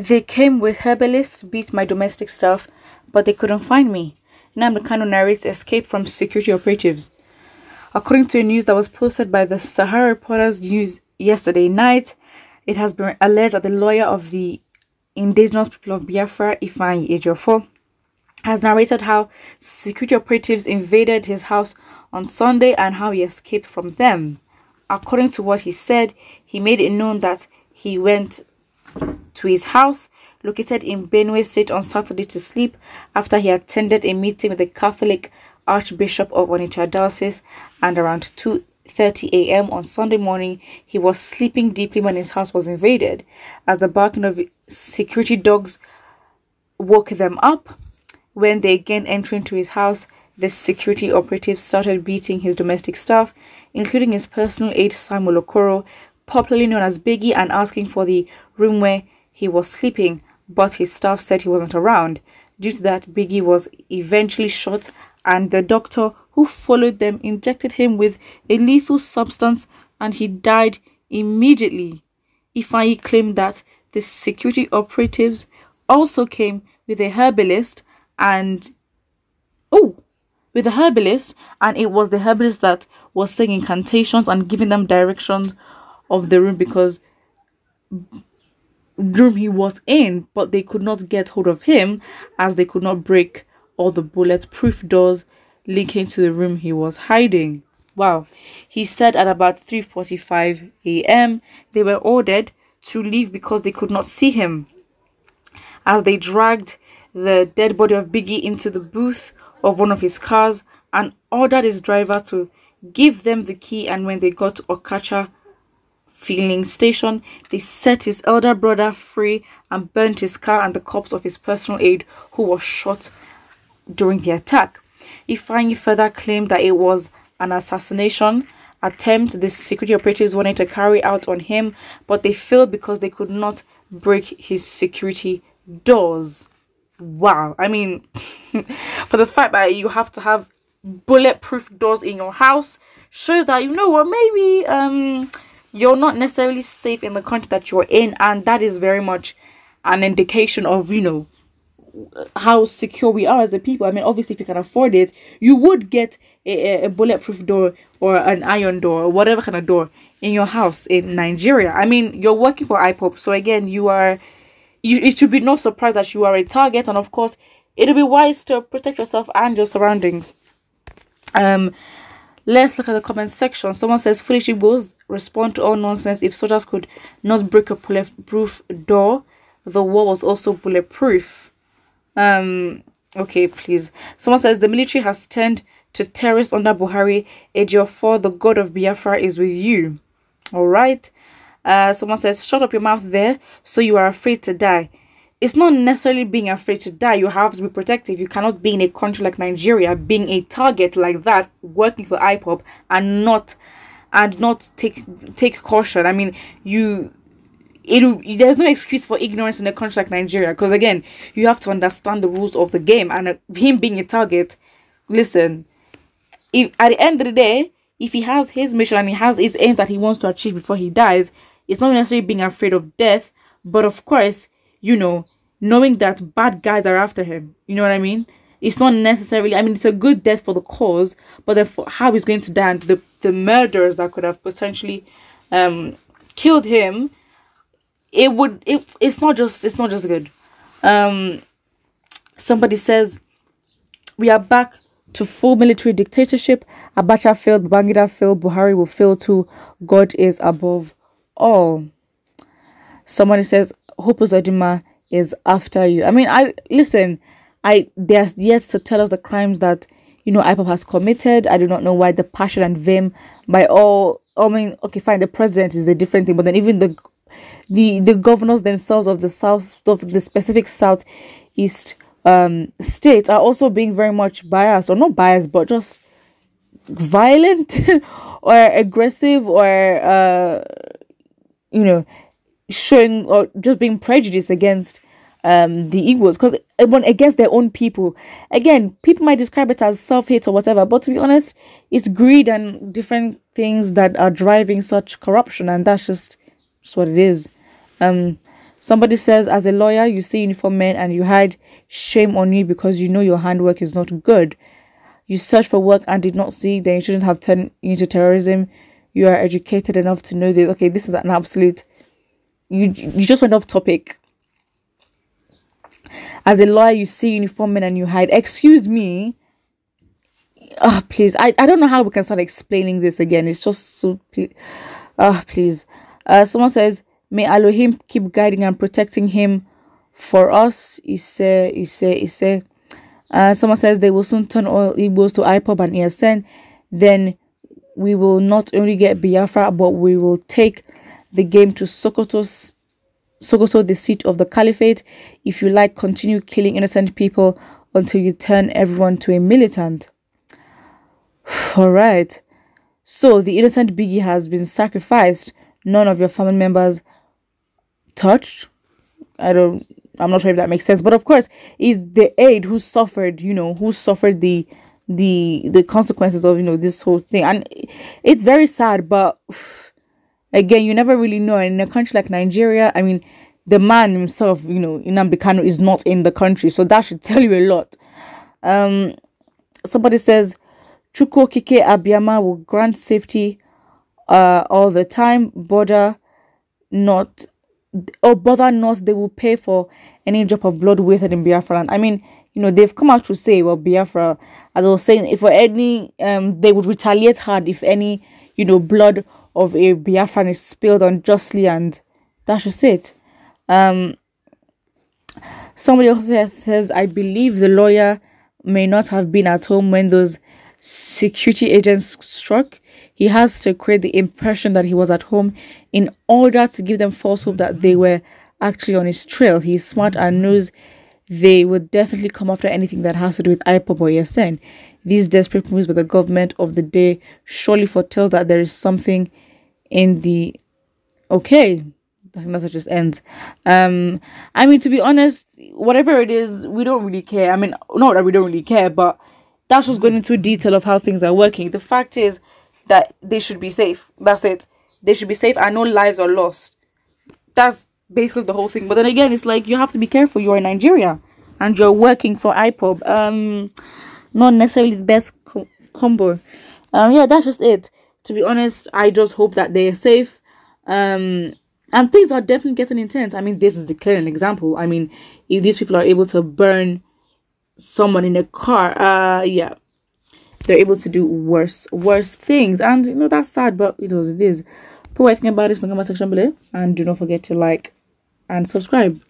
They came with herbalists, beat my domestic staff, but they couldn't find me. Ñ'ãრძMY Kanu narrates escape from security operatives. According to a news that was posted by the Sahara Reporters News yesterday night, it has been alleged that the lawyer of the indigenous people of Biafra, Ifeanyi Ejiofor, has narrated how security operatives invaded his house on Sunday and how he escaped from them. According to what he said, he made it known that he went to his house located in Benue State on Saturday to sleep after he attended a meeting with the Catholic Archbishop of Onitsha Diocese, and around 2:30 a.m. on Sunday morning, he was sleeping deeply when his house was invaded. As the barking of security dogs woke them up, when they again entered into his house, the security operatives started beating his domestic staff, including his personal aide Samuel Okoro, popularly known as Biggie, and asking for the room where he was sleeping, but his staff said he wasn't around. Due to that, Biggie was eventually shot, and the doctor who followed them injected him with a lethal substance, and he died immediately. Ifeanyi claimed that the security operatives also came with a herbalist, and it was the herbalist that was saying incantations and giving them directions of the room, because room he was in, but they could not get hold of him as they could not break all the bulletproof doors linking to the room he was hiding. Wow. He said at about 3:45 a.m. they were ordered to leave because they could not see him. As they dragged the dead body of Biggie into the booth of one of his cars and ordered his driver to give them the key, and when they got to Okacha filling station, they set his elder brother free and burnt his car and the corpse of his personal aide who was shot during the attack. Ifeanyi further claimed that it was an assassination attempt the security operatives wanted to carry out on him, but they failed because they could not break his security doors. Wow. I mean, for the fact that you have to have bulletproof doors in your house shows that, you know what, maybe you're not necessarily safe in the country that you're in, and that is very much an indication of, you know, how secure we are as a people. I mean, obviously, if you can afford it, you would get a bulletproof door or an iron door or whatever kind of door in your house in Nigeria. I mean, you're working for IPOP, so again, it should be no surprise that you are a target, and of course, it'll be wise to protect yourself and your surroundings. Let's look at the comment section. Someone says, foolish Igbos respond to all nonsense. If soldiers could not break a bulletproof door, the wall was also bulletproof. Okay, please. Someone says, the military has turned to terrorists under Buhari. Ejiofor, the god of Biafra, is with you. All right. Someone says, shut up your mouth there, so you are afraid to die. It's not necessarily being afraid to die. You have to be protective. You cannot be in a country like Nigeria being a target like that, working for IPOP, and not take caution. I mean, there's no excuse for ignorance in a country like Nigeria, because again, you have to understand the rules of the game. And him being a target, listen, if at the end of the day, if he has his mission and he has his aims that he wants to achieve before he dies, it's not necessarily being afraid of death, but of course, you know, knowing that bad guys are after him. You know what I mean? It's not necessarily, I mean, it's a good death for the cause, but how he's going to die and the murderers that could have potentially killed him, it's not just good. Somebody says, we are back to full military dictatorship. Abacha failed, Babangida failed, Buhari will fail too. God is above all. Somebody says, Hope RցALISTS is after you. I mean, they're yet to tell us the crimes that, you know, IPOP has committed. I do not know why the passion and vim by all. I mean, okay, fine, the president is a different thing, but then even the governors themselves of the specific southeast states are also being very much biased, or not biased, but just violent or aggressive, or you know, showing or just being prejudiced against the Igbos, because against their own people. Again, people might describe it as self-hate or whatever, but to be honest, it's greed and different things that are driving such corruption, and that's just what it is. Somebody says, as a lawyer, you see uniformed men and you hide. Shame on you, because you know your handwork is not good. You searched for work and did not see, then you shouldn't have turned into terrorism. You are educated enough to know this. Okay, this is an absolute... You just went off topic. As a lawyer, you see uniformed men and you hide. Excuse me. Please. I don't know how we can start explaining this again. It's just so... Please. Someone says, may Elohim keep guiding and protecting him for us. Someone says they will soon turn all Igbos to IPOB and ESN. Then we will not only get Biafra, but we will take the game to Sokoto, the seat of the caliphate. If you like, continue killing innocent people until you turn everyone to a militant. All right. So the innocent Biggie has been sacrificed. None of your family members touched. I'm not sure if that makes sense, but of course, is the aide who suffered, who suffered the consequences of, this whole thing. And it's very sad, but again, you never really know. And in a country like Nigeria, I mean, the man himself, Nnamdi Kanu, is not in the country, so that should tell you a lot. Somebody says, Chukwu Okike Abiyama will grant safety all the time. Bother not, they will pay for any drop of blood wasted in Biafra land. I mean, they've come out to say, well, Biafra, as I was saying, if for any, they would retaliate hard if any, blood of a Biafran is spilled unjustly, and that's just it. Somebody also says, I believe the lawyer may not have been at home when those security agents struck. He has to create the impression that he was at home in order to give them false hope that they were actually on his trail. He's smart and knows they would definitely come after anything that has to do with IPOB or ESN. These desperate moves by the government of the day surely foretells that there is something in the... Okay, I think that just ends. I mean, to be honest, whatever it is, we don't really care. I mean, not that we don't really care, but that's just going into detail of how things are working. The fact is that they should be safe. That's it. They should be safe and no lives are lost. That's basically the whole thing. But then again, it's like, you have to be careful. You're in Nigeria and you're working for IPOB. Not necessarily the best combo. Yeah, that's just it. To be honest, I just hope that they're safe. And things are definitely getting intense. I mean, this is the clear example. I mean, if these people are able to burn someone in a car, yeah, they're able to do worse things. And that's sad, but it is. Put what you think about this in the comment section below, and do not forget to like and subscribe.